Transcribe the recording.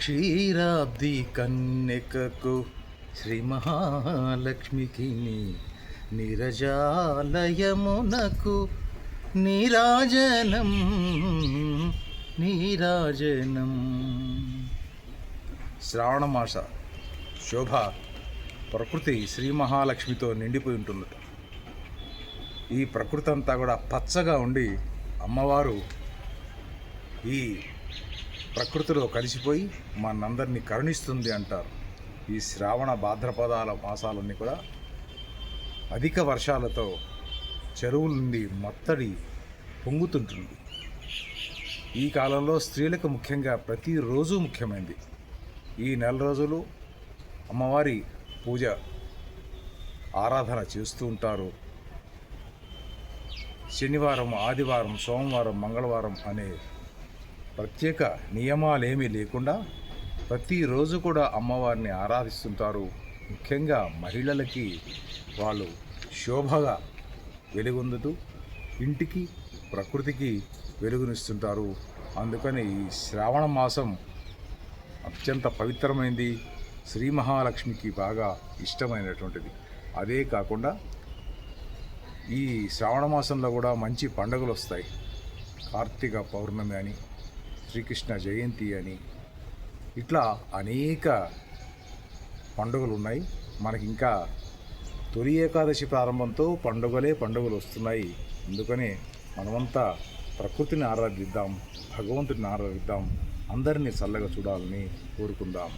క్షీరాబ్ది కన్యకకు శ్రీ మహాలక్ష్మికి నీరజాలయమునకు నీరాజనం నీరాజనం. శ్రావణమాస శోభ ప్రకృతి శ్రీ మహాలక్ష్మితో నిండిపోయి ఉంటుందట. ఈ ప్రకృతి అంతా కూడా పచ్చగా ఉండి అమ్మవారు ఈ ప్రకృతిలో కలిసిపోయి మనందరినీ కరుణిస్తుంది అంటారు. ఈ శ్రావణ భాద్రపదాల మాసాలన్నీ కూడా అధిక వర్షాలతో చెరువుల నుండి మత్తడి పొంగుతుంటుంది. ఈ కాలంలో స్త్రీలకు ముఖ్యంగా ప్రతిరోజు ముఖ్యమైనది. ఈ నెల రోజులు అమ్మవారి పూజ ఆరాధన చేస్తూ ఉంటారు. శనివారం, ఆదివారం, సోమవారం, మంగళవారం అనే ప్రత్యేక నియమాలేమీ లేకుండా ప్రతిరోజు కూడా అమ్మవారిని ఆరాధిస్తుంటారు. ముఖ్యంగా మహిళలకి వాళ్ళు శోభగా వెలుగొందుతూ ఇంటికి ప్రకృతికి వెలుగునిస్తుంటారు. అందుకని ఈ శ్రావణ మాసం అత్యంత పవిత్రమైనది, శ్రీ మహాలక్ష్మికి బాగా ఇష్టమైనటువంటిది. అదే కాకుండా ఈ శ్రావణ మాసంలో కూడా మంచి పండుగలు వస్తాయి. కార్తీక పౌర్ణమి అని, శ్రీకృష్ణ జయంతి అని, ఇట్లా అనేక పండుగలు ఉన్నాయి. మనకి ఇంకా తొలి ఏకాదశి ప్రారంభంతో పండుగలు వస్తున్నాయి. అందుకనే మనమంతా ప్రకృతిని ఆరాధిద్దాం, భగవంతుడిని ఆరాధిద్దాం, అందరినీ చల్లగా చూడాలని కోరుకుందాం.